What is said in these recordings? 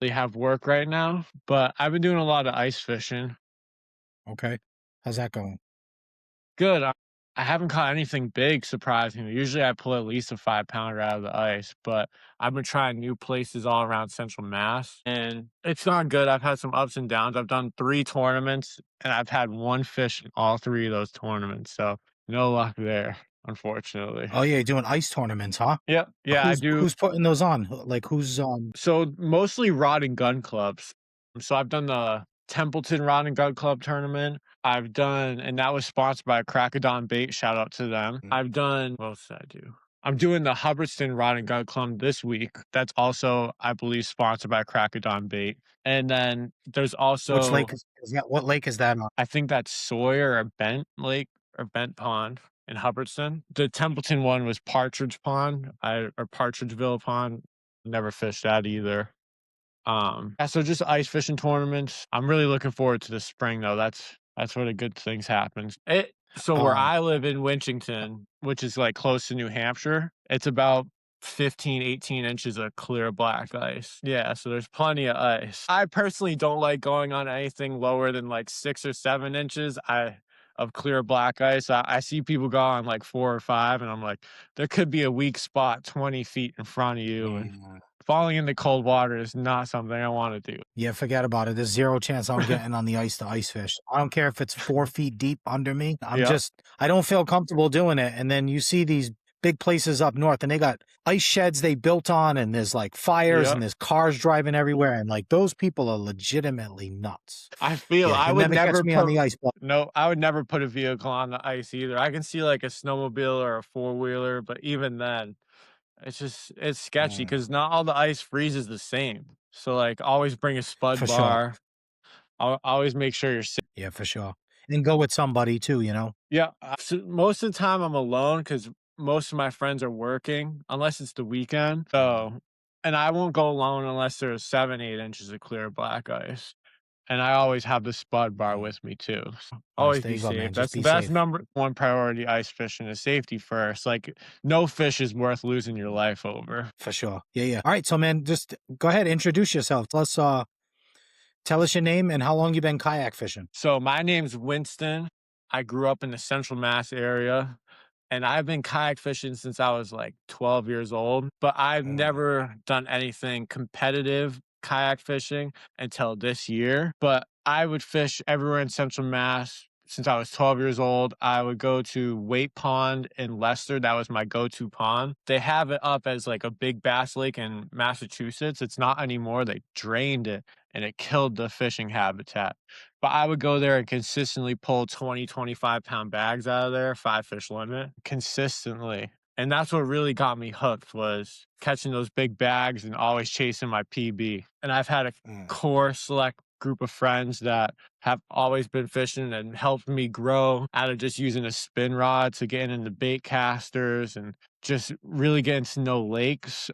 They have work right now, but I've been doing a lot of ice fishing. Okay. How's that going? Good. I haven't caught anything big, surprisingly. Usually I pull at least a 5 pounder out of the ice, but I've been trying new places all around Central Mass, and it's not good. I've had some ups and downs. I've done 3 tournaments, and I've had one fish in all three of those tournaments. So no luck there, unfortunately. Oh yeah, you're doing ice tournaments, huh? Yeah, yeah, I do. Who's putting those on? Like who's So mostly rod and gun clubs. So I've done the Templeton Rod and Gun Club tournament. I've done, and that was sponsored by Crackadon Bait. Shout out to them. Mm. I've done, what else did I do? I'm doing the Hubbardston Rod and Gun Club this week. That's also, I believe, sponsored by Crackadon Bait. And then there's Which also, lake is that? What lake is that on? I think that's Sawyer or Bent Lake or Bent Pond in Hubbardston. The Templeton one was Partridge Pond, or Partridgeville Pond. Never fished that either. Yeah, so just ice fishing tournaments. I'm really looking forward to the spring though. That's where the good things happens. So where Um, I live in Winchington, which is like close to New Hampshire, it's about 15, 18 inches of clear black ice. Yeah, so there's plenty of ice. I personally don't like going on anything lower than like 6 or 7 inches. Of clear black ice. I see people go on like 4 or 5, and I'm like, there could be a weak spot 20 feet in front of you, and mm, falling into cold water is not something I wanna do. yeah, forget about it. There's zero chance I'm getting on the ice to ice fish. I don't care if it's 4 feet deep under me. Yep, I don't feel comfortable doing it. And then you see these big places up north and they got ice sheds they built on and there's like fires yep. and there's cars driving everywhere. And like those people are legitimately nuts. I feel Yeah, I you'll would never catch never me on put the ice, but no, I would never put a vehicle on the ice either. I can see, like, a snowmobile or a four-wheeler, but even then, it's sketchy mm, because not all the ice freezes the same. So, like, always bring a spud for sure. bar. Always make sure you're safe. Yeah, for sure. And go with somebody too, you know? Yeah, so most of the time I'm alone because most of my friends are working, unless it's the weekend, Mm, so and I won't go alone unless there's 7, 8 inches of clear black ice. And I always have the spud bar mm. with me too. So Nice. always There be you go, safe. man. Just be That's safe. number one priority ice fishing is safety first. Like no fish is worth losing your life over. For sure. Yeah, yeah. All right, so man, just go ahead, introduce yourself. Tell us your name and how long you been kayak fishing. So my name's Winston. I grew up in the Central Mass area, and I've been kayak fishing since I was like 12 years old, but I've Mm, never done anything competitive kayak fishing until this year. But I would fish everywhere in Central Mass since I was 12 years old. I would go to Waite Pond in Leicester. That was my go-to pond. They have it up as like a big bass lake in Massachusetts. It's not anymore. They drained it and it killed the fishing habitat. But I would go there and consistently pull 20, 25 pound bags out of there, 5 fish limit, consistently. And that's what really got me hooked was catching those big bags and always chasing my PB. And I've had a mm. core select group of friends that have always been fishing and helped me grow out of just using a spin rod to getting into bait casters and just really getting to know lakes.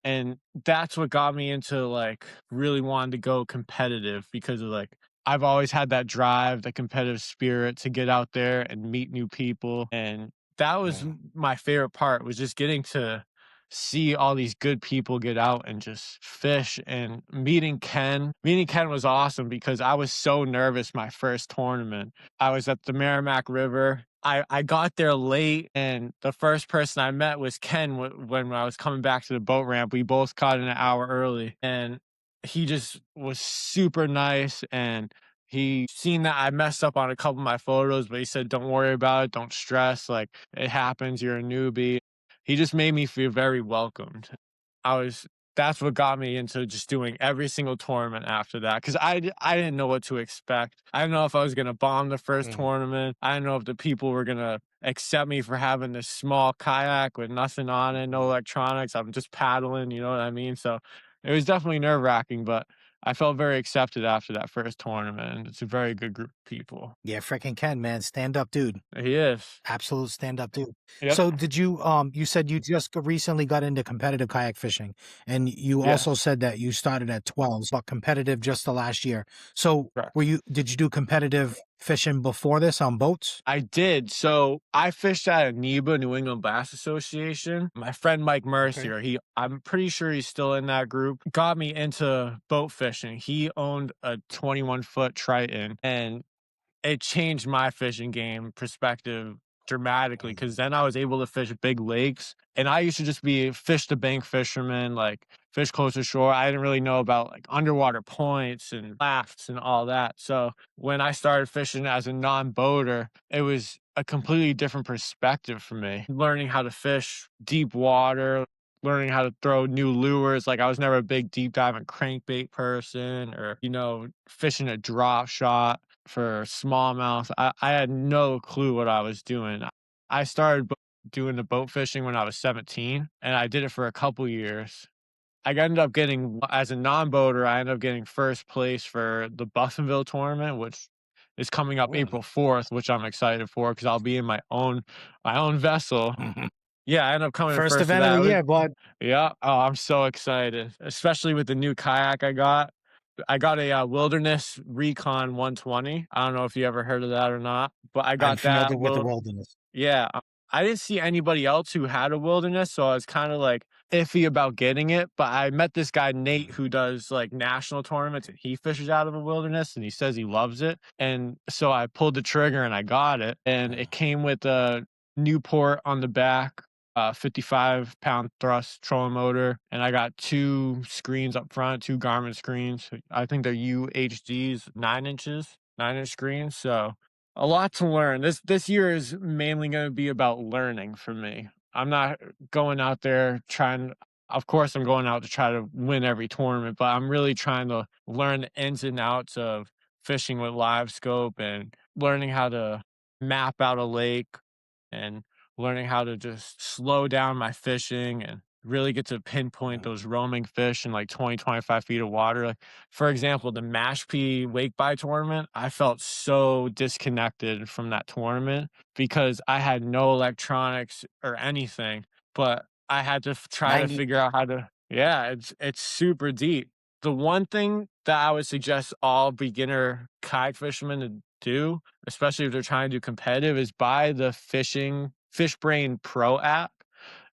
And that's what got me into like really wanting to go competitive because of like I've always had that drive, the competitive spirit to get out there and meet new people. And that was Mm. my favorite part was just getting to see all these good people get out and just fish and meeting Ken. Meeting Ken was awesome because I was so nervous my first tournament. I was at the Merrimack River. I got there late, and the first person I met was Ken when I was coming back to the boat ramp. We both caught in an hour early, and he just was super nice. And he seen that I messed up on a couple of my photos, but he said, "Don't worry about it. Don't stress. Like it happens. You're a newbie." He just made me feel very welcomed. I was That's what got me into just doing every single tournament after that because I didn't know what to expect. I didn't know if I was gonna bomb the first Mm. tournament. I didn't know if the people were gonna accept me for having this small kayak with nothing on it, no Mm. electronics. I'm just paddling, you know what I mean? So it was definitely nerve-wracking, but I felt very accepted after that first tournament, and it's a very good group of people. Yeah, freaking Ken, man. Stand up dude. He is. Absolute stand up dude. Yep. So did you you said you just recently got into competitive kayak fishing and you also Yes. said that you started at 12, but competitive just the last year. So Correct. did you do competitive fishing before this on boats? I did. So I fished at NEBA, New England Bass Association. My friend Mike Okay. Mercier, I'm pretty sure he's still in that group, got me into boat fishing. He owned a 21-foot Triton, and it changed my fishing game perspective dramatically because then I was able to fish big lakes. And I used to just be a fish to bank fisherman, like fish close to shore. I didn't really know about like underwater points and rafts and all that. So when I started fishing as a non-boater, it was a completely different perspective for me. Learning how to fish deep water, learning how to throw new lures. Like I was never a big deep dive and crankbait person or, fishing a drop shot for smallmouth. I had no clue what I was doing. I started doing the boat fishing when I was 17, and I did it for a couple years. I ended up getting, as a non-boater, I ended up getting first place for the Buffinville tournament, which is coming up Really? April 4th, which I'm excited for because I'll be in my own vessel. Yeah, I ended up coming First first to event of that. the year, bud. Yeah. Oh, I'm so excited, especially with the new kayak I got. I got a Wilderness Recon 120. I don't know if you ever heard of that or not, but I I'm got that. familiar with the wilderness. Yeah, I didn't see anybody else who had a Wilderness, so I was kind of like iffy about getting it. But I met this guy Nate who does like national tournaments, and he fishes out of a Wilderness, and he says he loves it. And so I pulled the trigger and I got it, and it came with a Newport on the back, 55-pound thrust trolling motor, and I got two screens up front, two Garmin screens. I think they're UHDs, 9 inches, 9-inch screens. So a lot to learn. This year is mainly going to be about learning for me. I'm not going out there trying. Of course, I'm going out to try to win every tournament, but I'm really trying to learn the ins and outs of fishing with live scope and learning how to map out a lake and learning how to just slow down my fishing and really get to pinpoint those roaming fish in like 20, 25 feet of water. Like, for example, the Mashpee Wake By tournament, I felt so disconnected from that tournament because I had no electronics or anything, but I had to try to 90. figure out how to, yeah, it's super deep. The one thing that I would suggest all beginner kayak fishermen to do, especially if they're trying to do competitive, is buy the FishBrain Pro app.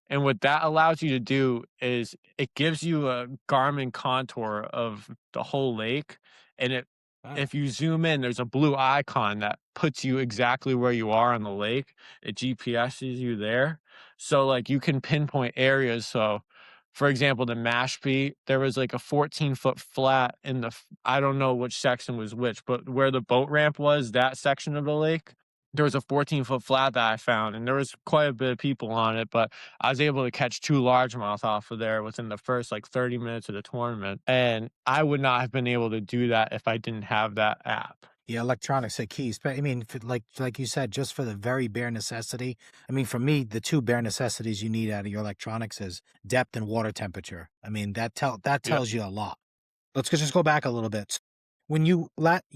And what that allows you to do is it gives you a Garmin contour of the whole lake. And if you zoom in, there's a blue icon that puts you exactly where you are on the lake. It GPSes you there. So like you can pinpoint areas. So for example, the Mashpee, there was like a 14-foot flat in I don't know which section was which, but where the boat ramp was, that section of the lake, there was a 14-foot flat that I found, and there was quite a bit of people on it, but I was able to catch two largemouth off of there within the first like 30 minutes of the tournament. And I would not have been able to do that if I didn't have that app. Yeah, electronics are keys. But I mean, like you said, just for the very bare necessity. I mean, for me, the two bare necessities you need out of your electronics is depth and water temperature. I mean, that Yep. tells you a lot. Let's just go back a little bit. When you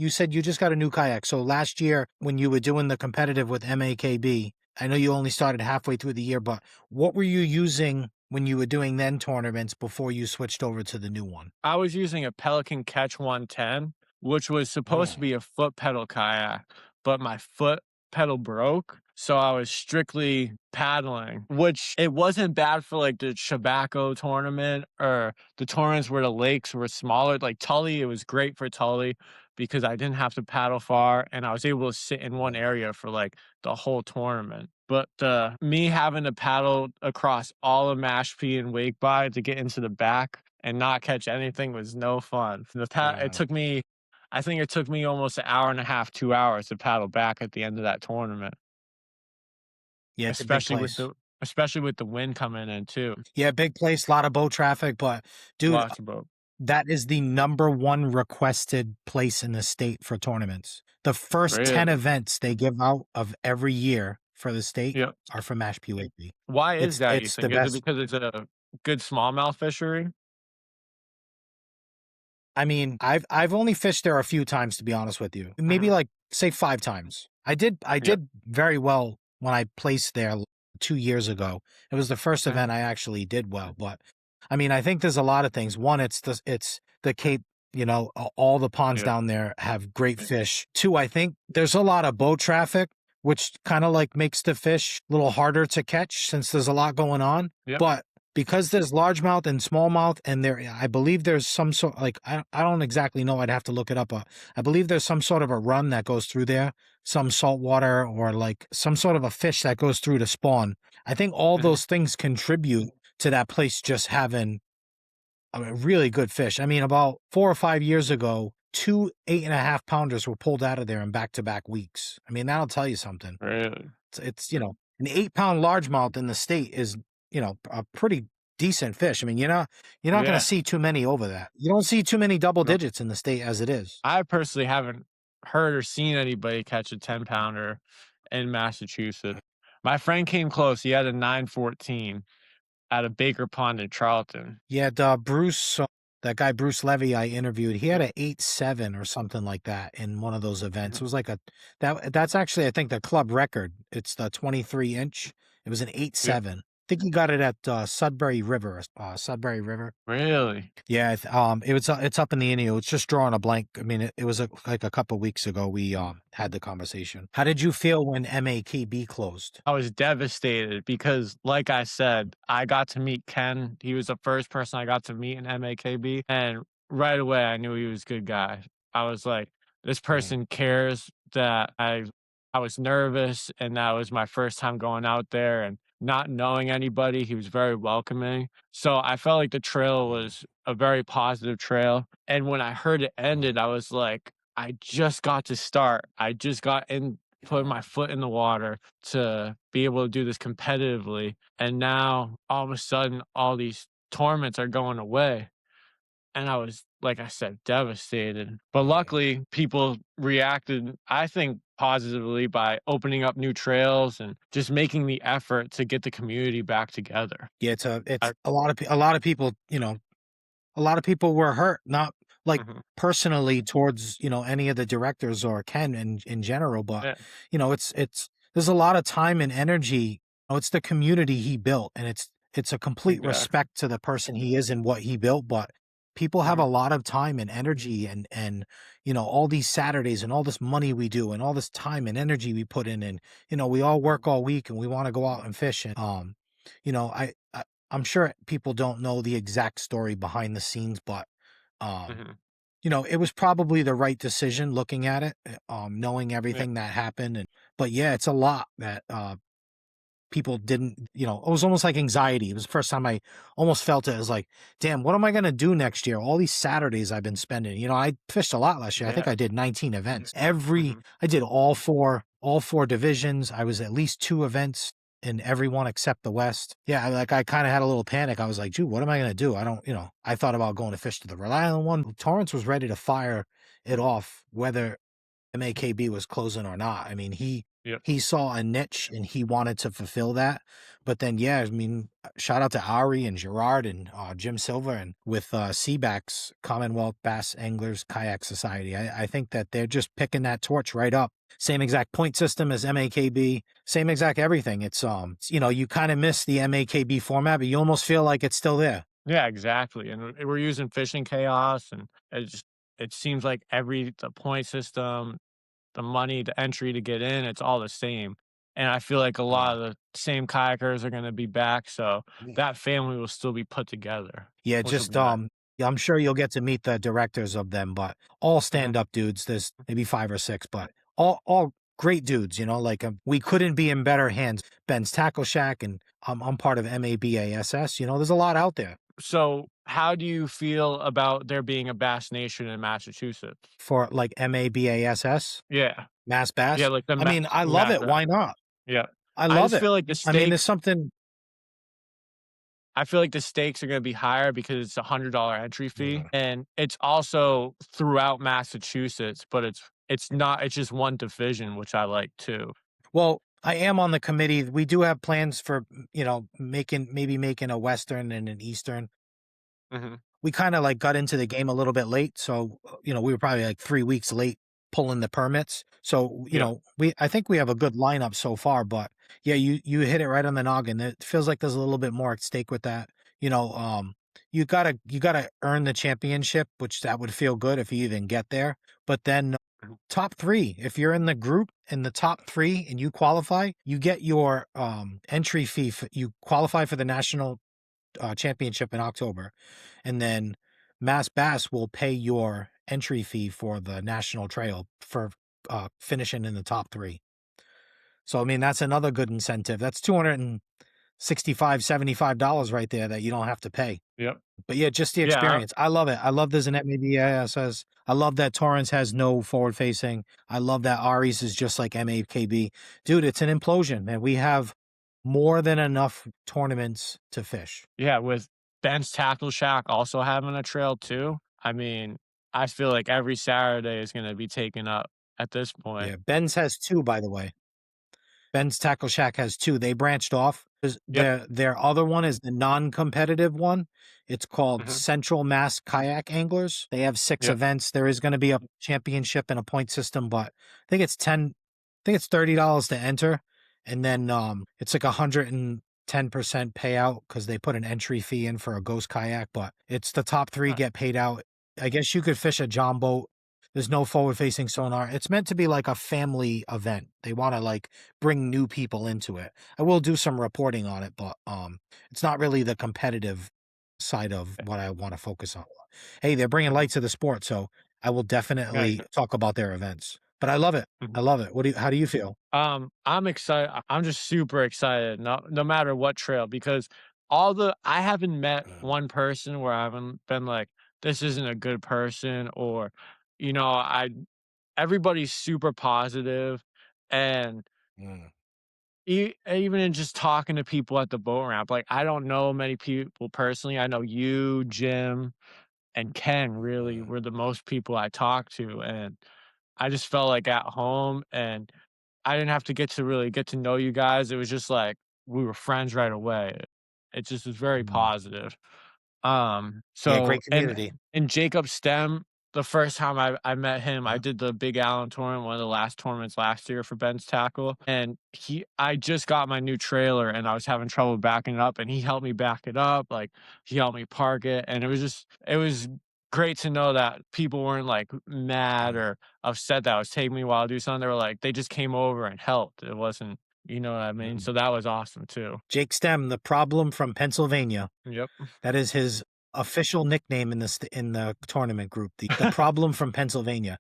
said you just got a new kayak. So last year when you were doing the competitive with MAKB, I know you only started halfway through the year, but what were you using when you were doing then tournaments before you switched over to the new one? I was using a Pelican Catch 110, which was supposed to be a foot pedal kayak, but my foot pedal broke. So I was strictly paddling, which it wasn't bad for like the Chabaco tournament or the tournaments where the lakes were smaller. Like Tully, it was great for Tully because I didn't have to paddle far and I was able to sit in one area for like the whole tournament. But me having to paddle across all of Mashpee and Wakeby to get into the back and not catch anything was no fun. It took me, I think it took me almost an hour and a half, 2 hours to paddle back at the end of that tournament, Yeah, it's a big especially place. especially with the wind coming in too. Yeah, big place, a lot of boat traffic, but dude, Lots of boat. that is the number one requested place in the state for tournaments. The first 10 Really? events they give out of every year for the state Yep. are from Mashpee Wakeby. Why is that, you It's the think? Is it best. because it's a good smallmouth fishery? I mean, I've only fished there a few times to be honest with you. Maybe Mhm. like say 5 times. I Yep. did very well when I placed there 2 years ago. It was the first Okay. event I actually did well, but I mean, I think there's a lot of things. One, it's the Cape All the ponds Yeah. down there have great fish. Too, I think there's a lot of boat traffic, which kind of like makes the fish a little harder to catch since there's a lot going on. Yep. But because there's largemouth and smallmouth, and I believe there's some sort like I don't exactly know. I'd have to look it up. But I believe there's some sort of a run that goes through there, some saltwater or like some sort of a fish that goes through to spawn. I think all Mhm. those things contribute to that place just having a really good fish. I mean, about 4 or 5 years ago, two 8.5 pounders were pulled out of there in back-to-back weeks. I mean, that'll tell you something. Really? It's an 8 pound largemouth in the state is, a pretty decent fish. I mean, you're not going to Yeah. see too many over that. You don't see too many double No. digits in the state as it is. I personally haven't heard or seen anybody catch a 10-pounder in Massachusetts. My friend came close. He had a 914 at a Baker Pond in Charlton. Yeah, that guy Bruce Levy I interviewed, he had a 8.7 or something like that in one of those events. Mhm. It was like that's actually I think the club record. It's the 23 inch. It was an eight Yeah. seven. I think he got it at Sudbury River. Sudbury River. Really? Yeah, it's up in the Inyo. It's just drawing a blank. I mean, it was like a couple weeks ago we had the conversation. How did you feel when MAKB closed? I was devastated because, like I said, I got to meet Ken. He was the first person I got to meet in MAKB, and right away I knew he was a good guy. I was like, this Mm, person cares that I was nervous and that was my first time going out there and not knowing anybody. He was very welcoming. So I felt like the trail mm, was a very positive trail. And when I heard it ended, mm. I was like, I just got to start. I just got in, put my foot in the water to be able to do this competitively. And now all of a sudden, all these tournaments are going away. And I was, like I said, devastated. But Yeah. luckily, people reacted, I think, positively by opening up new trails and just making the effort to get the community back together. Yeah, I, it's a lot of people, a lot of people were hurt, not like mhm, personally towards, any of the directors or Ken in general, but yeah, it's there's a lot of time and energy. It's the community he built, and it's a complete exactly. respect to the person he is and what he built, but people have a Mhm, lot of time and energy and all these Saturdays and all this money we do and all this time and energy we put in, and we all work all week and we want to go out and fish, and you know I, I I'm sure people don't know the exact story behind the scenes, but um, mhm, it was probably the right decision looking at it, knowing yeah, everything that happened. And but yeah, it's a lot that people didn't, it was almost like anxiety. It was the first time I almost felt it. It was like, damn, what am I gonna do next year? All these Saturdays I've been spending. I fished a lot last year. I think yeah, I did 19 events. mhm, I did all four divisions. I was at least two events in every one except the West. Yeah, I kind of had a little panic. I was like, dude, what am I gonna do? I don't, I thought about going to fish to the Rhode Island one. Torrance was ready to fire it off, whether MAKB was closing or not. I mean, yeah, he saw a niche and he wanted to fulfill that. But then, yeah, I mean, shout out to Ari and Gerard and Jim Silver and with Seaback's Commonwealth Bass Anglers Kayak Society. I think that they're just picking that torch right up. Same exact point system as MAKB, same exact everything. You kind of miss the MAKB format, but you almost feel like it's still there. yeah, exactly. And we're using fishing chaos, and it seems like the point system, the money, the entry to get in, it's all the same. And I feel like a lot Mm. of the same kayakers are gonna be back, so that family will still be put together, Yeah, which will just be nice. yeah, I'm sure you'll get to meet the directors of them, but all Mhm. stand-up dudes. There's maybe 5 or 6, but all great dudes, like we couldn't be in better hands. Ben's Tackle Shack, and I'm part of MABASS. There's a lot out there So, how do you feel about there being a Bass Nation in Massachusetts? for like MABASS, Yeah. Mass Yeah, Bass. like the I mean, I love Mass it. Bass. Why not? Yeah. I I love just it. feel like the I mean, there's stakes something. I feel like the stakes are gonna be higher because it's a $100 entry fee, Mm. and it's also throughout Massachusetts, but it's not it's just one division, which I like too. Well, I am on the committee. We do have plans for, making a Western and an Eastern. Mhm. We kinda, like, got into the game a little bit late, so, we were probably, like, 3 weeks late pulling the permits. So, Yeah. I think we have a good lineup so far, but, yeah, you hit it right on the noggin. It feels like there's a little bit more at stake with that. You know, um, you gotta earn the championship, which that would feel good if you even get there. But then Mhm. top three, if you're in the group in the top three and you qualify, you get your entry fee. You qualify for the national championship in October, and then Mass Bass will pay your entry fee for the national trail for finishing in the top three. So I mean that's another good incentive. That's 265, $75 right there that you don't have to pay. Yep. But yeah, just the Yeah, experience. I love it. I love there's an MABISS. I love that Torrance has no forward facing. I love that Ari's is just like MAKB. Dude, it's an implosion, and we have more than enough tournaments to fish. yeah, with Ben's Tackle Shack also having a trail too, I mean, I feel like every Saturday is gonna be taken up at this point. Yeah, Ben's has two, by the way. Ben's Tackle Shack has two. They branched off. Yep. Their other one is the non-competitive one. It's called Mhm. Central Mass Kayak Anglers. They have six Yep. events. There is going to be a championship and a point system, but I think it's $30 to enter, and then it's like 110% payout because they put an entry fee in for a ghost kayak. But it's the top three Huh. get paid out. I guess you could fish a John boat. There's no forward facing sonar. It's meant to be like a family event. They want to like bring new people into it. I will do some reporting on it, but it's not really the competitive side of what I want to focus on. Hey, they're bringing Mhm. light to the sport, so I will Nice. definitely talk about their events. But I love it. I Mhm. love it. How do you feel? I'm excited. I'm just super excited, no matter what trail, because I haven't met Mm, one person where I haven't been like, this isn't a good person, or you know, I everybody's super positive, and mm, even in just talking to people at the boat ramp, like I don't know many people personally. I know you, Jim, and Ken really mm, were the most people I talked to, and I just felt like at home, and I didn't have to really get to know you guys. It was just like we were friends right away. It just was very mm. positive. Yeah, So great community. and Jacob Stem, the first time I met him, I Uh, did the Big Allen tournament, one of the last tournaments last year for Ben's Tackle, and I just got my new trailer and I was having trouble backing it up, and he helped me back it up, like, he helped me park it, and it was great to know that people weren't, like, mad mm, or upset that it was taking me a while to do something. They were like they just came over and helped. It wasn't, you know what I mean? mm. So that was awesome too. Jake Stem, the problem from Pennsylvania. Yep. That is his official nickname in in the tournament group. The problem from Pennsylvania.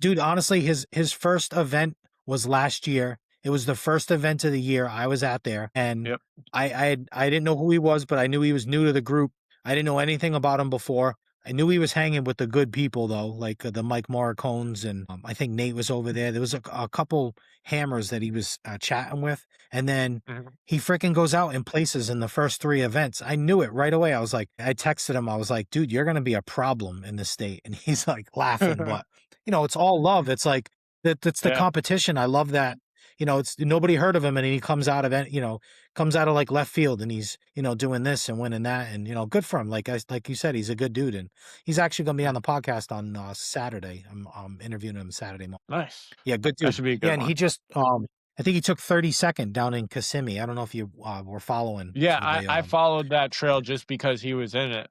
Dude, honestly, his first event was last year. It was the first event of the year I was at there, and Yep. I didn't know who he was, but I knew he was new to the group. I didn't know anything about him before. I knew he was hanging with the good people though, like the Mike Morricones, and I think Nate was over there. There was a couple hammers that he was chatting with, and then Mhm. he freaking goes out and places in the first three events. I knew it right away. I texted him. I was like, dude, you're gonna be a problem in the state, and he's like laughing, but it's all love. It's like that's the Yeah. competition. I love that. It's nobody heard of him, and he comes out of comes out of like left field, and he's doing this and winning that, and good for him. Like you said, he's a good dude, and he's actually gonna be on Mhm. the podcast on Saturday. I'm interviewing him Saturday morning. Nice. Yeah, good That dude. should be a Yeah, good and he one. just I think he took 32nd down in Kissimmee. I don't know if you were following Yeah, for the I followed that trail yeah, just because he was in it,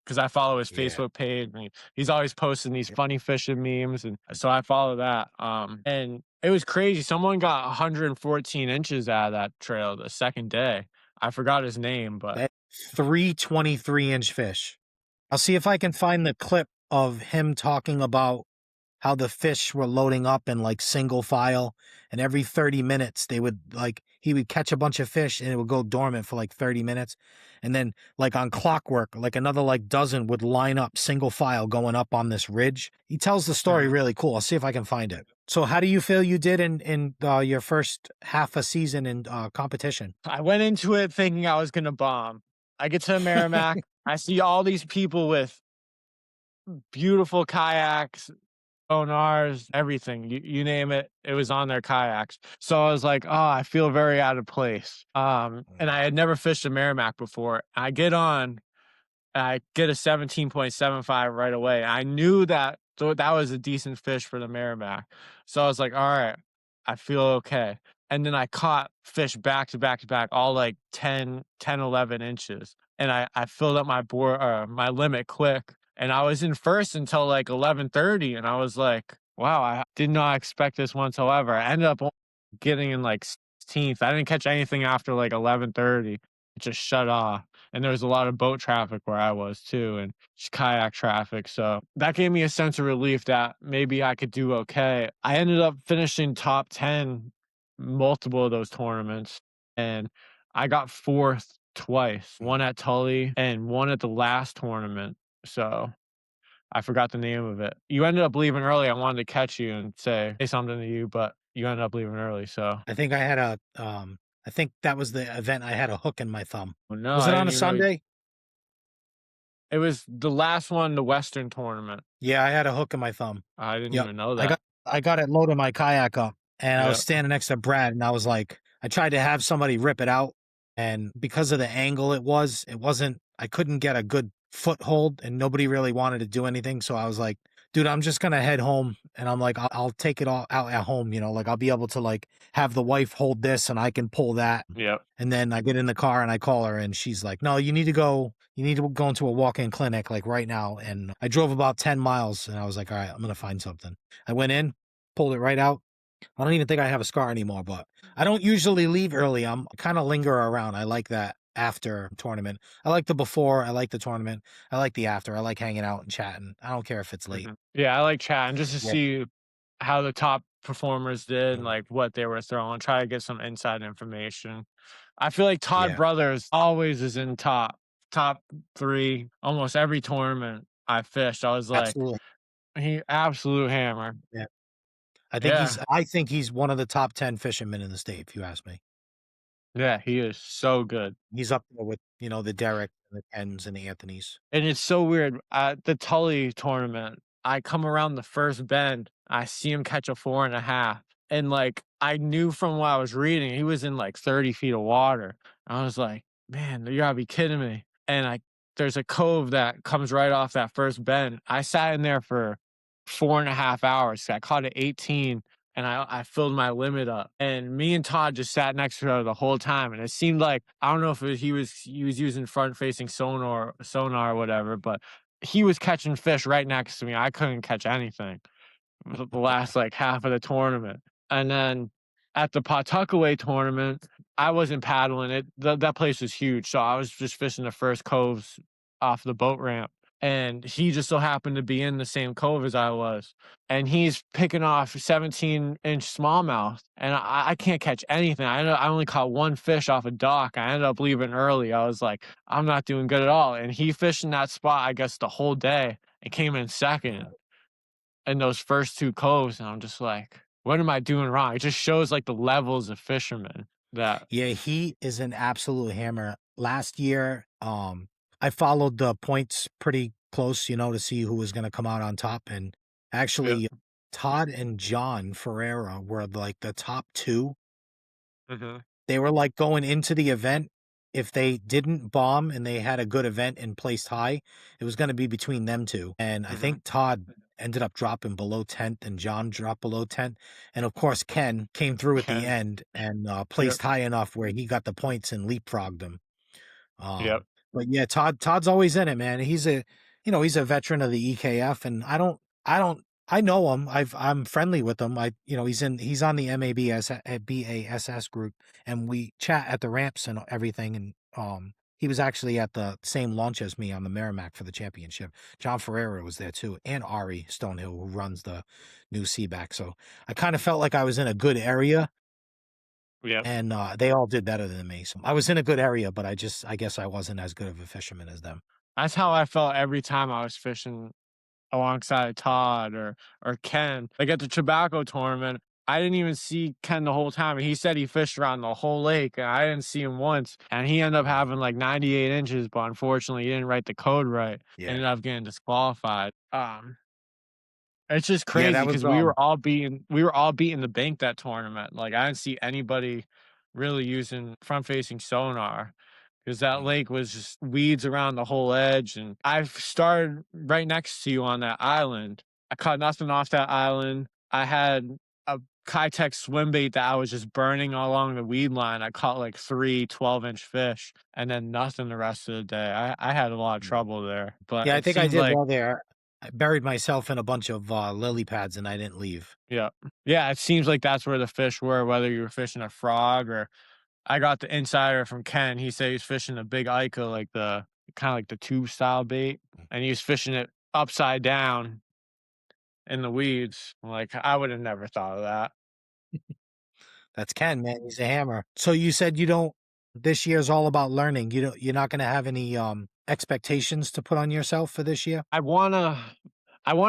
because I follow his yeah, Facebook page, and he's always posting these yeah. funny fishing memes, and so I follow that, and it was crazy. Someone got 114 inches out of that trail the second day. I forgot his name, but That 323-inch fish. I'll see if I can find the clip of him talking about how the fish were loading up in like single file, and every 30 minutes he would catch a bunch of fish and it would go dormant for like 30 minutes, and then like on clockwork like another like dozen would line up single file going up on this ridge. He tells the story Mhm. really cool. I'll see if I can find it. So how do you feel you did in your first half a season in competition? I went into it thinking I was gonna bomb. I get to the Merrimack, I see all these people with beautiful kayaks, Sonars, everything, you name it, it was on their kayaks. So I was like, "Oh, I feel very out of place." And I had never fished a Merrimack before. I get on, and I get a 17.75 right away. I knew that that was a decent fish for the Merrimack. So I was like, "Alright, I feel okay." And then I caught fish back to back to back, all like 10, 11 inches. and I filled up my limit quick, and I was in first until like 11:30, and I was like, "Wow, I did not expect this whatsoever." I ended up getting in like 16th. I didn't catch anything after like 11:30. It just shut off, and there was a lot of boat traffic where I was too, and just kayak traffic. So that gave me a sense of relief that maybe I could do okay. I ended up finishing top 10 multiple of those tournaments, and I got fourth twice, one at Tully and one at the last tournament. So I forgot the name of it. You ended up leaving early. I wanted to catch you and say something to you, but you ended up leaving early. So, I think I had I think that was the event I had a hook in my thumb. well, no, Was I it on didn't a even know Sunday? it was the last one, the Western tournament. Yeah, I had a hook in my thumb. I didn't Yep. even know I that. got I got it loaded my kayak up, and I was Yeah, standing next to Brad, and I was like, I tried to have somebody rip it out, and because of the angle it wasn't I couldn't get a good foothold, and nobody really wanted to do anything, so I was like, "Dude, I'm just gonna head home," and I'm like, I'll take it all out at home, like, I'll be able to, like, have the wife hold this, and I can pull that." yeah. And then I get in the car and I call her and she's like, "No, you need to go into a walk-in clinic like right now." And I drove about 10 miles and I was like, "All right, I'm gonna find something." I went in, pulled it right out. I don't even think I have a scar anymore, but I don't usually leave early. I kind of linger around. I like that after tournament. I like the before, I like the tournament, I like the after. I like hanging out and chatting. I don't care if it's late. Mhm. Yeah, I like chatting just to Yeah. see how the top performers did and, Mhm. like, what they were throwing, try to get some inside information. I feel like Todd Yeah, Brothers always is in top 3 almost every tournament I fished. I was like, absolutely. he absolute hammer. Yeah. Yeah, I think he's one of the top 10 fishermen in the state, if you ask me. yeah, he is so good. He's up there with, the Derek and the Kens and the Anthonys. And it's so weird, at the Tully tournament, I come around the first bend, I see him catch a 4.5, and, like, I knew from what I was reading, he was in, like, 30 feet of water. I was like, "Man, you gotta be kidding me." And there's a cove that comes right off that first bend. I sat in there for 4.5 hours. I caught it 18, and I filled my limit up. And me and Todd just sat next to each other the whole time, and it seemed like I don't know if he was using front facing sonar or whatever, but he was catching fish right next to me. I couldn't catch anything the last like half of the tournament. And then at the Pawtuckaway tournament, I wasn't paddling it. That place was huge, so I was just fishing the first coves off the boat ramp. And he just so happened to be in the same cove as I was. And he's picking off 17-inch smallmouth. And I can't catch anything. I only caught one fish off a dock. I ended up leaving early. I was like, I'm not doing good at all. And he fished in that spot, I guess, the whole day and came in second in those first 2 coves, and I'm just like, "What am I doing wrong?" It just shows, like, the levels of fishermen that Yeah, he is an absolute hammer. Last year, I followed the points pretty close, to see who was gonna come out on top, and yeah, actually, Todd and John Ferreira were, like, the top 2. mhm, They were, like, going into the event, if they didn't bomb and they had a good event and placed high, it was gonna be between them 2, and I mhm, think Todd ended up dropping below 10th and John dropped below 10th, and of course, Ken came through at the Ken, end and, yep, placed high enough where he got the points and leapfrogged him. yep, But yeah, Todd's always in it, man. He's a veteran of the EKF, and I don't, I know him. I'm friendly with him. He's on the MABS at BASS group, and we chat at the ramps and everything. And he was actually at the same launch as me on the Merrimack for the championship. John Ferreira was there too, and Ari Stonehill, who runs the new Seaback. So I kind of felt like I was in a good area yep. and, they all did better than me, so I was in a good area, but I guess I wasn't as good of a fisherman as them. That's how I felt every time I was fishing alongside Todd or Ken. Like, at the tobacco tournament, I didn't even see Ken the whole time, and he said he fished around the whole lake, and I didn't see him once, and he ended up Mhm. having, like, 98 inches, but unfortunately, he didn't write the code right, Yeah. ended up getting disqualified. It's just Yeah, crazy that was, because we were all beating the bank that tournament. Like, I didn't see anybody really using front-facing sonar because that mhm, lake was just weeds around the whole edge, and I've started right next to you on that island. I caught nothing off that island. I had a Kitech swim bait that I was just burning all along the weed line. I caught like 3 12-inch fish and then nothing the rest of the day. I had a lot of Mm. trouble there, but Yeah, I it think I seems did like well there. I buried myself in a bunch of, lily pads and I didn't leave. yeah. Yeah, it seems like that's where the fish were, whether you were fishing a frog or I got the insider from Ken. He said he's fishing a big Ica, like the kinda like the tube style bait, and he was fishing it upside down in the weeds. Like, I would have never thought of that. That's Ken, man, he's a hammer. So you said you don't this year's all about learning. You're not gonna have any, expectations to put on yourself for this year? I wanna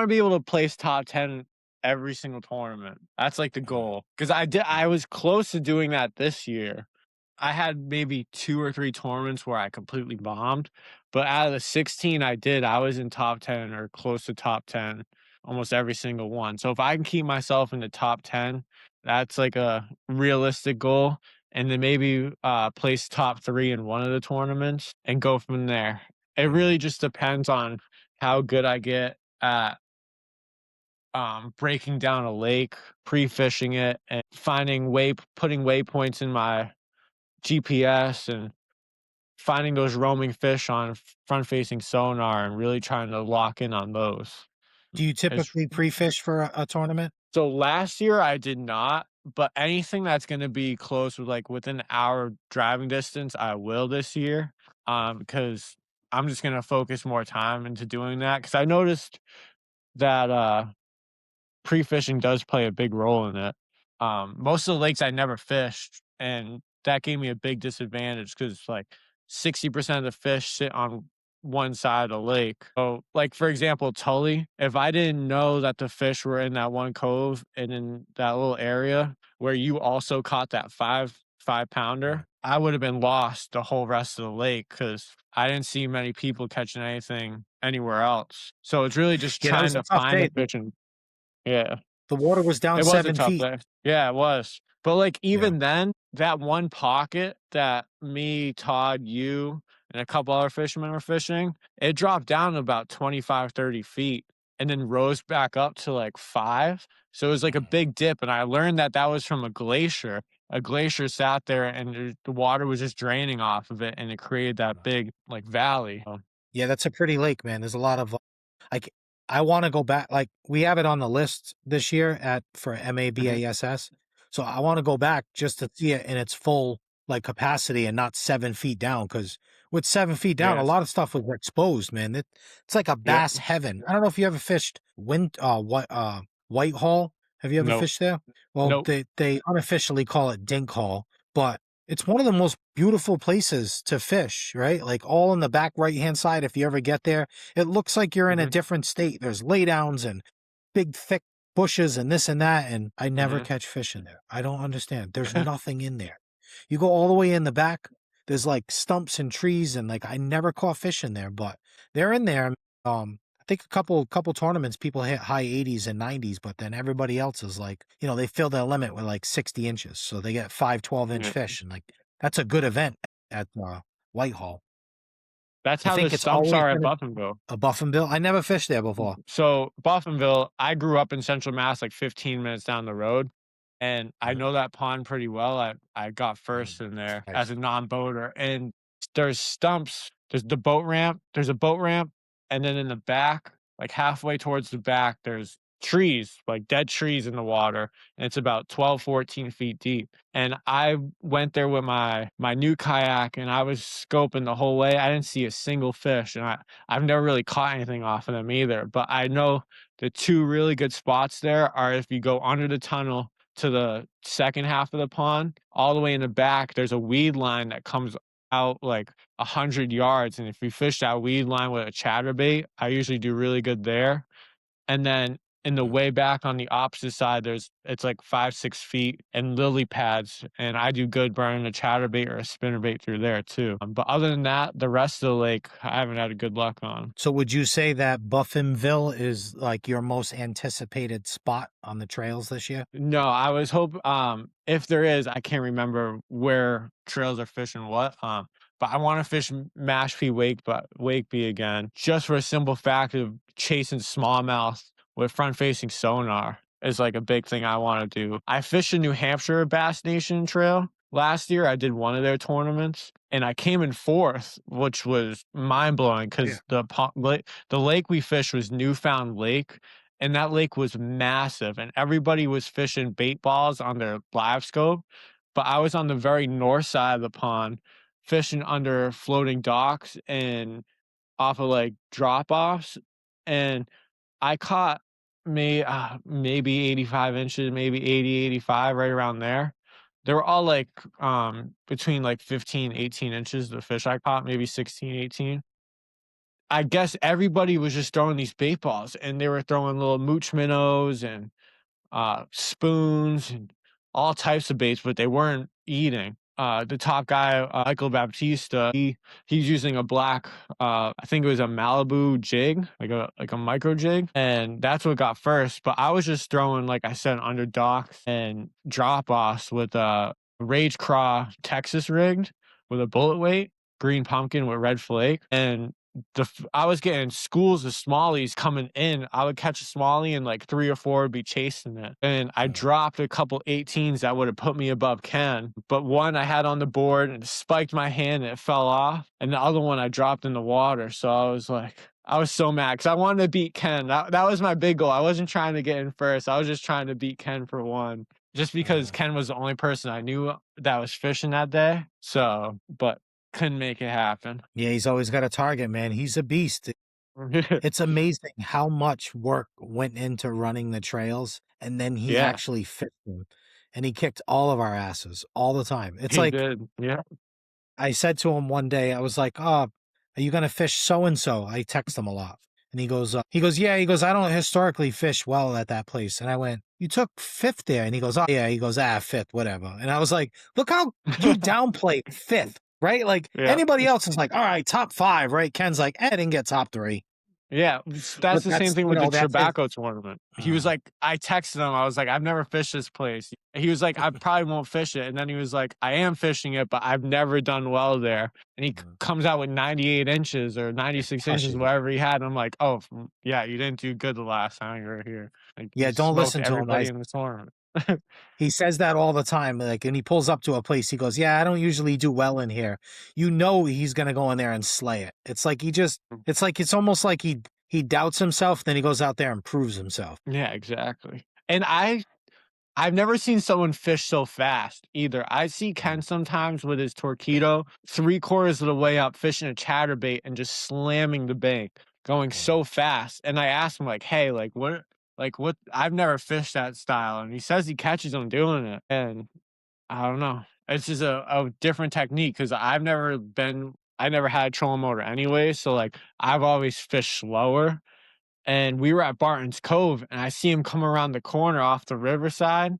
be able to place top 10 every single tournament. That's, like, the Mhm, goal. Because I mhm, was close to doing that this year. I had maybe 2 or 3 tournaments where I completely bombed, but out of the 16 I did, I was in top 10 or close to top 10 almost every single one. So if I can keep myself in the top 10, that's, like, a realistic goal, and then maybe, place top 3 in one of the tournaments and go from there. It mhm. really just depends on how good I get at breaking down a lake, pre-fishing it, and putting waypoints in my GPS and finding those roaming fish on front-facing sonar and really trying to lock in on those. Do you It's typically pre-fish for a tournament? so last year I did not, but anything that's gonna be close with like within an hour driving distance, I will this year. Because I'm just gonna focus more time into doing that. Because I noticed that pre-fishing does play a big role in it. Most of the lakes I never fished, and that gave me a big disadvantage because like 60% of the fish sit on one side of the lake. So, like for example, Tully, if I didn't know that the fish were in that one cove and in that little area where you also caught that five Mm. pounder, I would have been lost the whole rest of the lake because I didn't see many people catching anything anywhere else. So it's really just Yeah, that trying was a to tough find the day. fish and yeah. The water was down It was a 7 tough feet. day. Yeah, it was. But, like, Yeah. even then, that one pocket that me, Todd, you, and a couple other fishermen were fishing, it dropped down about 25, 30 feet and then rose back up to, like, 5. So it was like a Mhm, big dip, and I learned that that was from a glacier. A glacier sat there, and the water was just draining off of it, and it created that mhm. big, like, valley. Yeah, that's a pretty lake, man. There's a lot of, like I wanna go back like, we have it on the list this year at for Mhm. MABASS, so I wanna go back just to see it in its full, like, capacity and not 7 feet down. Because with 7 feet down, a Yes. lot of stuff was exposed, man. It's like a Yep. bass heaven. I don't know if you ever fished Whitehall. Have you ever Nope. fished there? Well, Nope. they unofficially call it Dink Hall, but it's one of the most beautiful places to fish, right? Like, all in the back right-hand side, if you ever get there, it looks like you're in a Mhm. different state. There's laydowns and big, thick bushes and this and that, and I never Mhm. catch fish in there. I don't understand. There's nothing in there. You go all the way in the back, there's, like, stumps and trees, and, like, I never caught fish in there, but they're in there. I think a couple tournaments, people hit high 80s and 90s, but then everybody else is like, they fill their limit with, like, 60 inches, so they get 5 12-inch Yeah. fish, and, like, that's a good event at, Whitehall. That's I how the think it's stumps always are at been Buffinville. a Buffinville. I never fished there before. So, Buffinville, I grew up in Central Mass, like 15 minutes down the road, and I Mhm, know that pond pretty well. I got mhm. first in there as Nice. a non-boater, and there's stumps, there's a boat ramp, and then in the back, like halfway towards the back, there's trees, like dead trees in the water, and it's about 12, 14 feet deep. And I went there with my new kayak, and I was scoping the whole way. I didn't see a single fish, and I've never really caught anything off of them either. But I know the two really good spots there are if you go under the tunnel to the second half of the pond, all the way in the back, there's a weed line that comes out like 100 yards. And if you fish that weed line with a chatterbait, I usually do really good there. And then in the Mhm. way back on the opposite side, it's like 5, 6 feet and lily pads, and I do good burning a chatterbait or a spinnerbait through there too. But other than that, the rest of the lake, I haven't had a good luck on. So would you say that Buffinville is, like, your most anticipated spot on the trails this year? No, I was if there is, I can't remember where trails are fishing what, but I wanna fish Mashpee Wakeby again, just for a simple fact of chasing smallmouth with front-facing sonar. is like a big thing I want to do. I fished in New Hampshire Bass Nation Trail last year. I did one of their tournaments and I came in fourth, which was mind blowing Yeah. because the lake we fished was Newfound Lake. And that lake was massive, and everybody was fishing bait balls on their live scope. But I was on the very north side of the pond, fishing under floating docks and off of like drop offs. And I caught maybe 85 inches, maybe 80, 85, right around there. They were all like between like 15, 18 inches, the fish I caught, maybe 16, 18. I guess everybody was just throwing these bait balls and they were throwing little mooch minnows and spoons and all types of baits, but they weren't eating. The top guy, Michael Baptista, he's using a black, I think it was a Malibu jig, like a micro jig, and that's what got first. But I was just throwing, like I said, under docks and drop offs with a Rage Craw Texas rigged with a bullet weight, green pumpkin with red flake, and I was getting schools of smallies coming in. I would catch a smallie and like 3 or 4 would be chasing it. And I Mm. dropped a couple 18s that would have put me above Ken. But one I had on the board and it spiked my hand and it fell off. And the other one I dropped in the water. So I was so mad because I wanted to beat Ken. That was my big goal. I wasn't trying to get in first. I was just trying to beat Ken for one. Just because Mm. Ken was the only person I knew that was fishing that day. So, but couldn't make it happen. Yeah, he's always got a target, man. He's a beast. It's amazing how much work went into running the trails, and then he Yeah, actually fit them, and he kicked all of our asses all the time. It's he like did. Yeah. I said to him one day, I was like, "Oh, are you gonna fish so and so?" I text him a lot, and he goes, "Yeah." He goes, "I don't historically fish well at that place." And I went, "You took fifth there," and he goes, "Oh yeah." He goes, "Ah, fifth, whatever." And I was like, "Look how you downplay fifth." Right? Like Yeah. anybody else is like, all right, top five, right? Ken's like, I didn't get top three. Yeah, that's But the same that's, thing you with the know, that's his. tobacco tournament. He was Uh, like I texted him, I was like, "I've never fished this place." He was like, "I probably won't fish it," and then he was like, "I am fishing it, but I've never done well there." And he comes out with 98 inches or it 96 inches, crushes you. whatever he had, and I'm like, "Oh, yeah, you didn't do good the last time you were here. Like, you Yeah, don't smoked listen to him. everybody in the tournament." He says that all the time. Like, and he pulls up to a place. He goes, "Yeah, I don't usually do well in here." You know, he's gonna go in there and slay it. It's like he just. It's like it's almost like he doubts himself. Then he goes out there and proves himself. Yeah, exactly. And I've never seen someone fish so fast either. I see Ken Mm, sometimes with his torpedo, 3/4 of the way up fishing a chatterbait and just slamming the bank, going mm. so fast. And I asked him like, "Hey, like what? I've never fished that style." And he says he catches them doing it. And I don't know. It's just a different technique because I never had a trolling motor anyway. So like I've always fished slower. And we were at Barton's Cove and I see him come around the corner off the riverside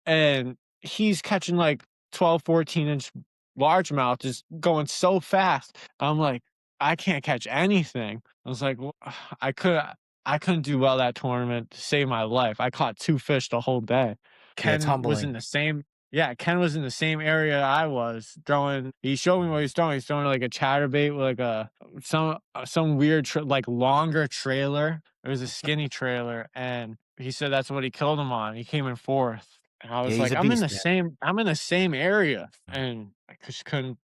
and he's catching like 12, 14-inch largemouth just going so fast. I'm like, I can't catch anything. I was like, "Well, I couldn't do well that tournament to save my life. I caught 2 fish the whole day." Yeah, it's Ken was in humbling. the same Yeah, Ken was in the same area I was throwing. He showed me what he was throwing. He's throwing like a chatterbait with like some weird like longer trailer. It was a skinny trailer, and he said that's what he killed him on. He came in fourth. And I Yeah, was he's like, a beast, man. I'm in the same area, Mm. and I just couldn't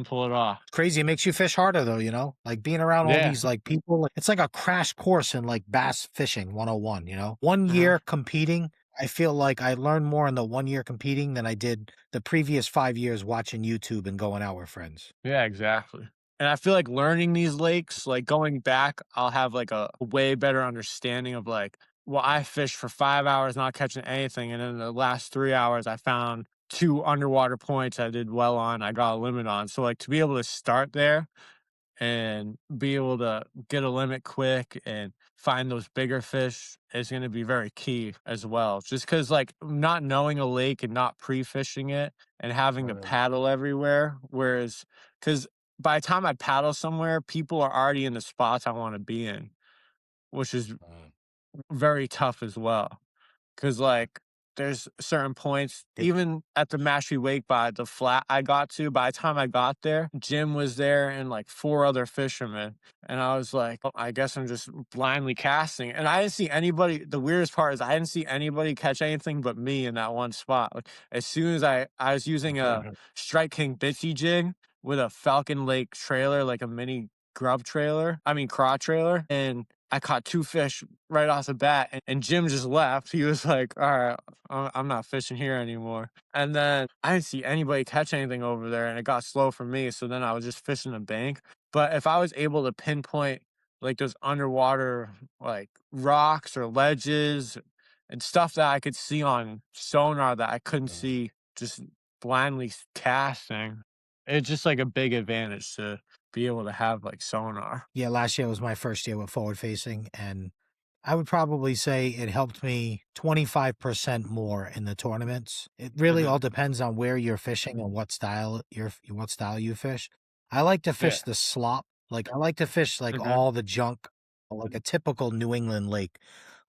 pull it off. It's crazy. It makes you fish harder, though. You know, like being around all Yeah. these like people. It's like a crash course in like bass fishing 101. You know, one Uh-huh. year competing. I feel like I learned more in the one year competing than I did the previous 5 years watching YouTube and going out with friends. Yeah, exactly. And I feel like learning these lakes, like going back, I'll have like a way better understanding of like, well, I fished for 5 hours not catching anything. And in the last 3 hours, I found 2 underwater points I did well on, I got a limit on. So like to be able to start there and be able to get a limit quick and find those bigger fish is going to be very key as well. Just because, like, not knowing a lake and not pre fishing it and having to Mm, paddle everywhere. Whereas, because by the time I paddle somewhere, people are already in the spots I want to be in, which is mm. very tough as well. Because, like, there's certain points, It even at the Mashpee Wake by the flat I got to, by the time I got there, Jim was there and like 4 other fishermen. And I was like, "Oh, I guess I'm just blindly casting." And I didn't see anybody. The weirdest part is I didn't see anybody catch anything but me in that one spot. Like, as soon as I was using a Strike King Bitsy jig with a Falcon Lake trailer, like a mini grub trailer, I mean craw trailer, and I caught 2 fish right off the bat, and Jim just left. He was like, "All right, I'm not fishing here anymore." And then I didn't see anybody catch anything over there, and it got slow for me. So then I was just fishing the bank. But if I was able to pinpoint like those underwater like rocks or ledges and stuff that I could see on sonar that I couldn't see just blindly casting, it's just like a big advantage to be able to have like sonar. Yeah, last year was my first year with forward facing, and I would probably say it helped me 25% more in the tournaments. It really Mhm. all depends on where you're fishing and what style you fish. I like to Yeah. fish the slop. Like I like to fish like Mhm. all the junk, like a typical New England lake.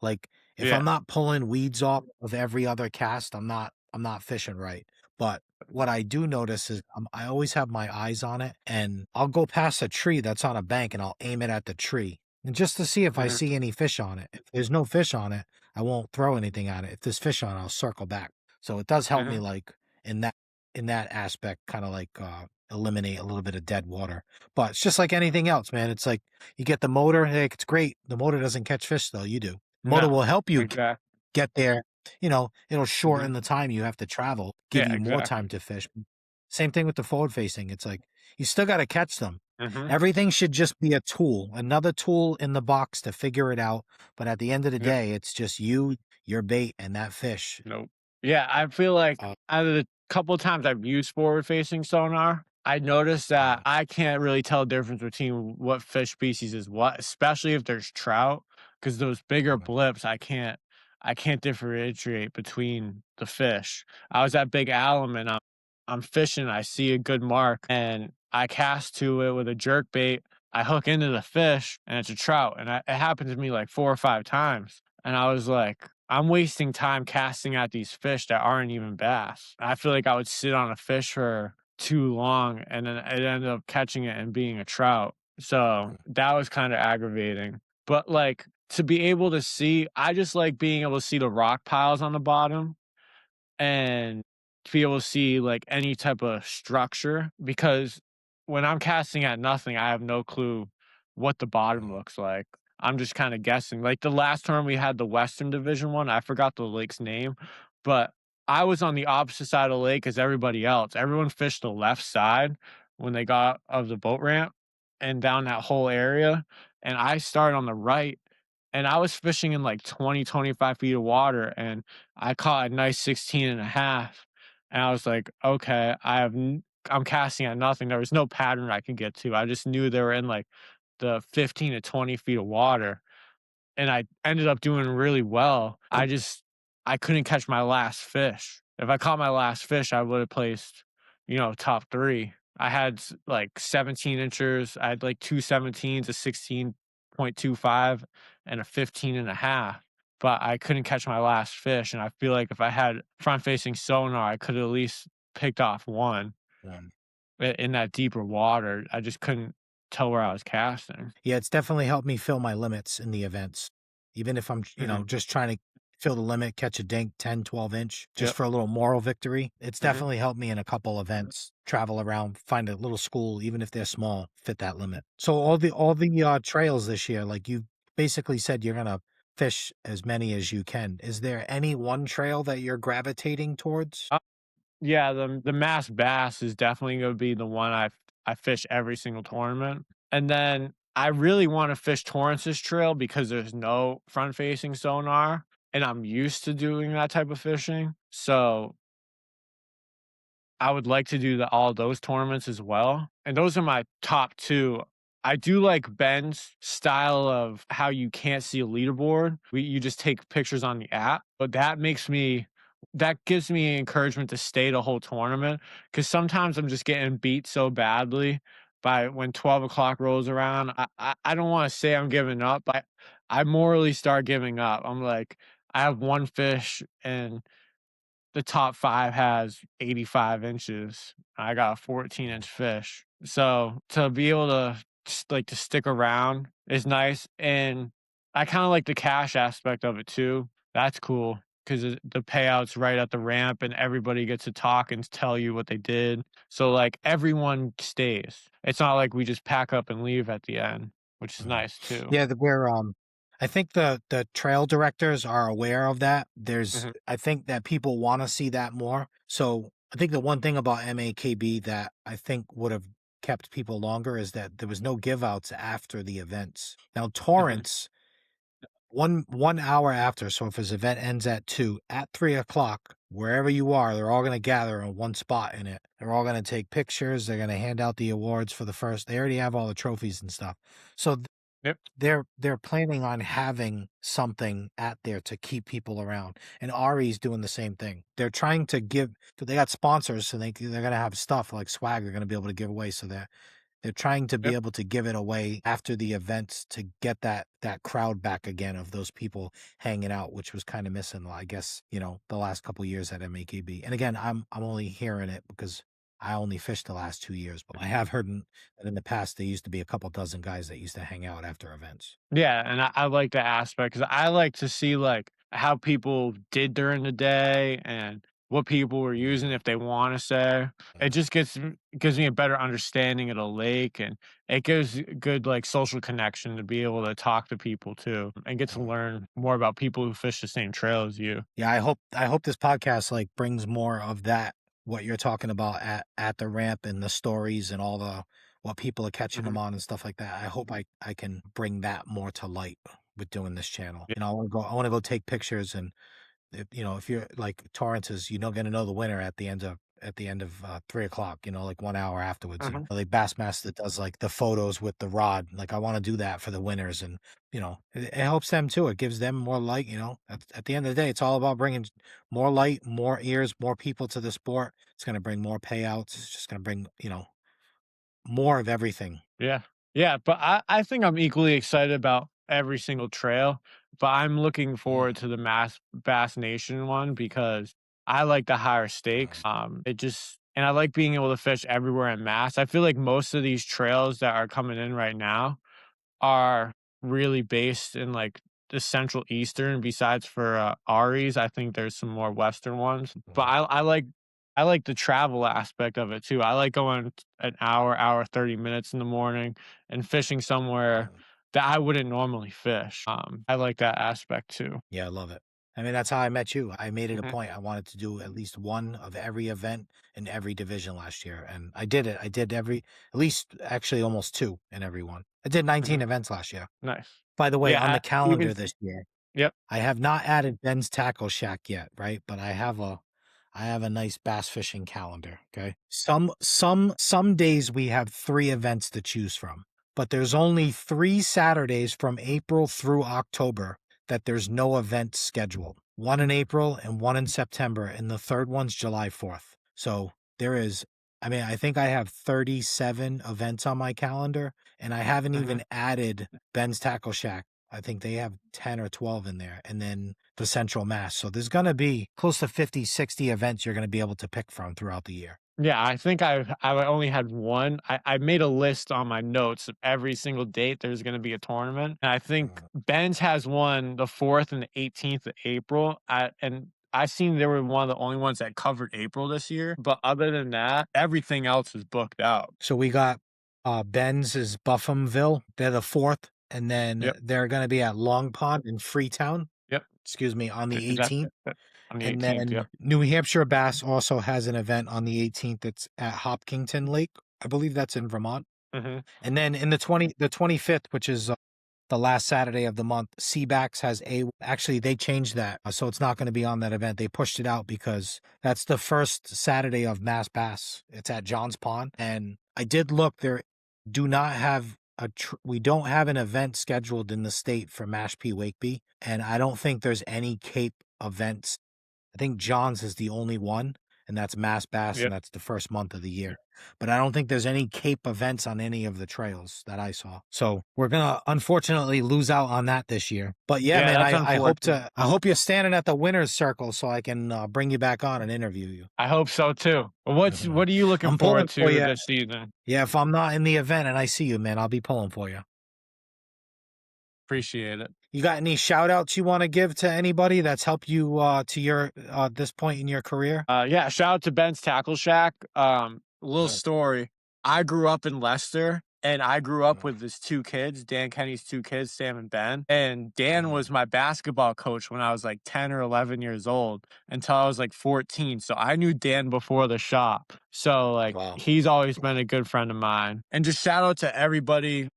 Like if I'm Yeah. not pulling weeds off of every other cast, I'm not fishing right. But what I do notice is I always have my eyes on it, and I'll go past a tree that's on a bank and I'll aim it at the tree. And just to see if I Mhm. see any fish on it. If there's no fish on it, I won't throw anything at it. If there's fish on it, I'll circle back. So it does help me Mhm. like in that aspect, kind of like eliminate a little bit of dead water. But it's just like anything else, man. It's like you get the motor, like it's great. The motor doesn't catch fish though, you do. Motor will No. help you Exactly. get there, it'll Mhm. shorten the time you have to travel, give Yeah, you more exactly. time to fish. Same thing with the forward facing. It's like you still got to catch them. Mhm. Everything should just be a tool, another tool in the box to figure it out. But at the end of the Yep. day, it's just you, your bait, and that fish. Nope. Yeah, I feel like Uh, out of the couple times I've used forward-facing sonar, I noticed that mm, I can't really tell the difference between what fish species is what, especially if there's trout, because those bigger mm, blips, I can't differentiate between the fish. I was at Big Alum and I'm fishing, I see a good mark, and I cast to it with a jerk bait. I hook into the fish, and it's a trout, and it happened to me like 4 or 5 times, and I was like, I'm wasting time casting at these fish that aren't even bass. I feel like I would sit on a fish for too long and then it ended up catching it and being a trout. So mm, that was kind of aggravating. But like to be able to see, I just like being able to see the rock piles on the bottom and to be able to see like any type of structure because when I'm casting at nothing, I have no clue what the bottom mm, looks like. I'm just kind of guessing. Like the last term we had the Western Division one, I forgot the lake's name, but I was on the opposite side of the lake as everybody else. Everyone fished the left side when they got of the boat ramp and down that whole area. And I started on the right and I was fishing in like 20, 25 feet of water and I caught a nice 16 and a half, and I was like, "Okay, I'm casting at nothing." There was no pattern I could get to. I just knew they were in, like, the 15 to 20 feet of water, and I ended up doing really well. I couldn't catch my last fish. If I caught my last fish, I would've placed, top 3. I had like 17 inchers. I had like 2 17s, a 16.25, and a 15 and a half. But I couldn't catch my last fish. And I feel like if I had front facing sonar, I could at least picked off one mm. in that deeper water. I just couldn't tell where I was casting. Yeah, it's definitely helped me fill my limits in the events. Even if I'm, Hmm. just trying to fill the limit, catch a dink 10, 12 inch, just Yep. for a little moral victory. It's Hmm. definitely helped me in a couple events, travel around, find a little school, even if they're small, fit that limit. So all the trails this year, like you basically said you're gonna fish as many as you can. Is there any one trail that you're gravitating towards? Yeah, the mass bass is definitely gonna be the one I fish every single tournament, and then I really wanna fish Torrance's trail because there's no front-facing sonar, and I'm used to doing that type of fishing, so I would like to do all those tournaments as well, and those are my top 2. I do like Ben's style of how you can't see a leaderboard. You just take pictures on the app, but that gives me encouragement to stay the whole tournament. Because sometimes I'm just getting beat so badly by when 12 o'clock rolls around, I don't wanna say I'm giving up, but I morally start giving up. I'm like, I have 1 fish and the top 5 has 85 inches. I got a 14-inch fish. So, to be able to to stick around is nice, and I kinda like the cash aspect of it too. That's cool 'cause the payouts right at the ramp and everybody gets to talk and tell you what they did. So, like, everyone stays. It's not like we just pack up and leave at the end, which is Mhm. nice too. Yeah, I think the trail directors are aware of that. Mhm, I think that people want to see that more. So I think the one thing about MAKB that I think would have kept people longer is that there was no give outs after the events. Now mhm, Torrance, 1 hour after, so if his event ends at 2, at 3 o'clock, wherever you are, they're all going to gather in one spot in it. They're all going to take pictures. They're going to hand out the awards for the first. They already have all the trophies and stuff. So yep, they're planning on having something at there to keep people around, and Ari's doing the same thing. They're trying to give. They got sponsors, so they're gonna have stuff like swag. They're gonna be able to give away. So they're trying to be yep, able to give it away after the events to get that crowd back again of those people hanging out, which was kind of missing, I guess, the last couple years at MAKB. And again, I'm only hearing it because I only fished the last 2 years, but I have heard that in the past there used to be a couple dozen guys that used to hang out after events. yeah, and I like that aspect because I like to see, like, how people did during the day and what people were using if they wanna say. It just gives me a better understanding of the lake, and it gives good, like, social connection to be able to talk to people too and get to Mhm. learn more about people who fish the same trail as you. Yeah, I hope this podcast like brings more of that what you're talking about at the ramp and the stories and all the what people are catching them Mhm, on and stuff like that. I hope I can bring that more to light with doing this channel. yeah, I want to go take pictures and if you're like Torrance's, you're not gonna know the winner at the end of 3 o'clock, like 1 hour afterwards. mhm. Like Bassmaster does like the photos with the rod. Like I want to do that for the winners, and it helps them too. It gives them more light. At the end of the day, it's all about bringing more light, more ears, more people to the sport. It's gonna bring more payouts. It's just gonna bring more of everything. Yeah. Yeah, but I think I'm equally excited about every single trail, but I'm looking Mm, forward to the Mass Bass Nation one because I like the higher stakes. um, It just and I like being able to fish everywhere in Mass. I feel like most of these trails that are coming in right now are really based in, like, the Central Eastern besides for, Aries. I think there's some more Western ones, but mm, I like the travel aspect of it too. I like going an hour, 30 minutes in the morning and fishing somewhere mm. that I wouldn't normally fish. I like that aspect too. Yeah, I love it. I mean, that's how I met you. I made it a Mhm, point. I wanted to do at least one of every event in every division last year, and I did it. I did at least actually almost two in every one. I did 19 mhm, events last year. nice. By the way, Yeah, on the even calendar this year, yep, I have not added Ben's Tackle Shack yet, right? But I have a nice bass fishing calendar. Okay. Some days we have 3 events to choose from, but there's only 3 Saturdays from April through October that there's no event scheduled. One in April and one in September, and the third one's July 4th. So there is I mean, I think I have 37 events on my calendar, and I haven't mhm. even added Ben's Tackle Shack. I think they have 10 or 12 in there, and then the Central Mass. So there's going to be close to 50, 60 events you're going to be able to pick from throughout the year. Yeah, I think I only had 1. I made a list on my notes of every single date there's gonna be a tournament, and I think Mhm. Ben's has one the 4th and the 18th of April, and I seen they were one of the only ones that covered April this year, but other than that, everything else is booked out. So we got Ben's is Bufhamville. They're the fourth, and then Yep, they're going to be at Long Pond in Freetown. yep, Excuse me, on the that's 18th. it, on the And 18th, then yep, New Hampshire Bass also has an event on the 18th. It's at Hopkinton Lake. I believe that's in Vermont. mhm, And then in the 25th, which is the last Saturday of the month, Seabacks has actually they changed that. So it's not going to be on that event. They pushed it out because that's the first Saturday of Mass Bass. It's at John's Pond. And I did look there do not have we don't have an event scheduled in the state for Mashpee Wakeby, and I don't think there's any Cape events. I think John's is the only one. and that's Mass Bass, and Yep. that's the first month of the year. But I don't think there's any Cape events on any of the trails that I saw. So we're gonna unfortunately lose out on that this year. But yeah, Yeah, man, that's unfortunate. I hope you're standing at the winner's circle so I can bring you back on and interview you. I hope so too. Mhm. What are you looking I'm pulling forward for to you. this season? Yeah, if I'm not in the event and I see you, man, I'll be pulling for you. Appreciate it. You got any shout outs you want to give to anybody that's helped you to your this point in your career? Yeah, shout out to Ben's Tackle Shack. Little Mhm. story. I grew up in Leicester and I grew up Mhm. with his two kids, Dan Kenny's two kids, Sam and Ben. And Dan was Mhm. my basketball coach when I was like 10 or 11 years old until I was like 14. So I knew Dan before the shop. So like Wow. he's always been a good friend of mine. And just shout out to everybody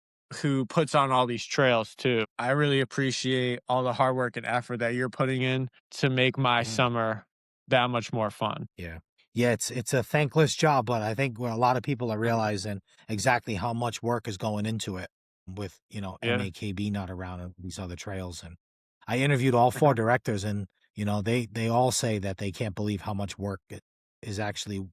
who puts on all these trails too. I really appreciate all the hard work and effort that you're putting in to make my Mhm. summer that much more fun. Yeah. Yeah, it's a thankless job, but I think what a lot of people are Mhm. realizing exactly how much work is going into it with, Yeah. MAKB not around and these other trails. And I interviewed all four directors and, they all say that they can't believe how much work it is actually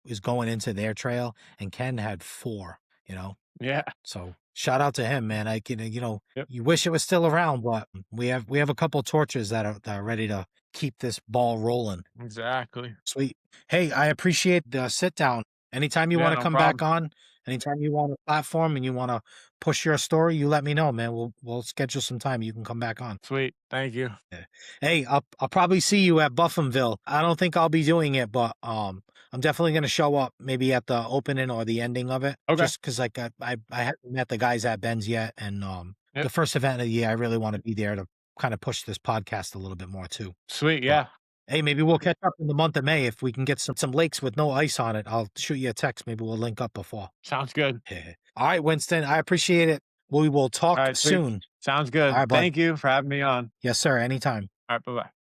is going into their trail. And Ken had four, you know. Yeah. So shout out to him, man. I can, Yep. you wish it was still around, but we have a couple torches that are ready to keep this ball rolling. Exactly. Sweet. Hey, I appreciate the sit down. Anytime you Yeah, want to no come back problem. on, anytime you want a platform and you want to push your story, you let me know, man. We'll schedule some time. You can come back on. Sweet. Thank you. Yeah. Hey, I'll probably see you at Buffinville. I don't think I'll be doing it, but I'm definitely gonna show up maybe at the opening or the ending of it. Okay. Just because like I haven't met the guys at Ben's yet, and Yep. the first event of the year, I really want to be there to kind of push this podcast a little bit more too. Sweet. But Yeah. hey, maybe we'll catch up in the month of May if we can get some lakes with no ice on it. I'll shoot you a text. Maybe we'll link up before. Sounds good. Yeah. All right, Winston. I appreciate it. We will All talk right. Sweet. soon. Sounds All good. right, bud. Thank you for having me on. Yes, sir. Anytime. All right. Bye bye.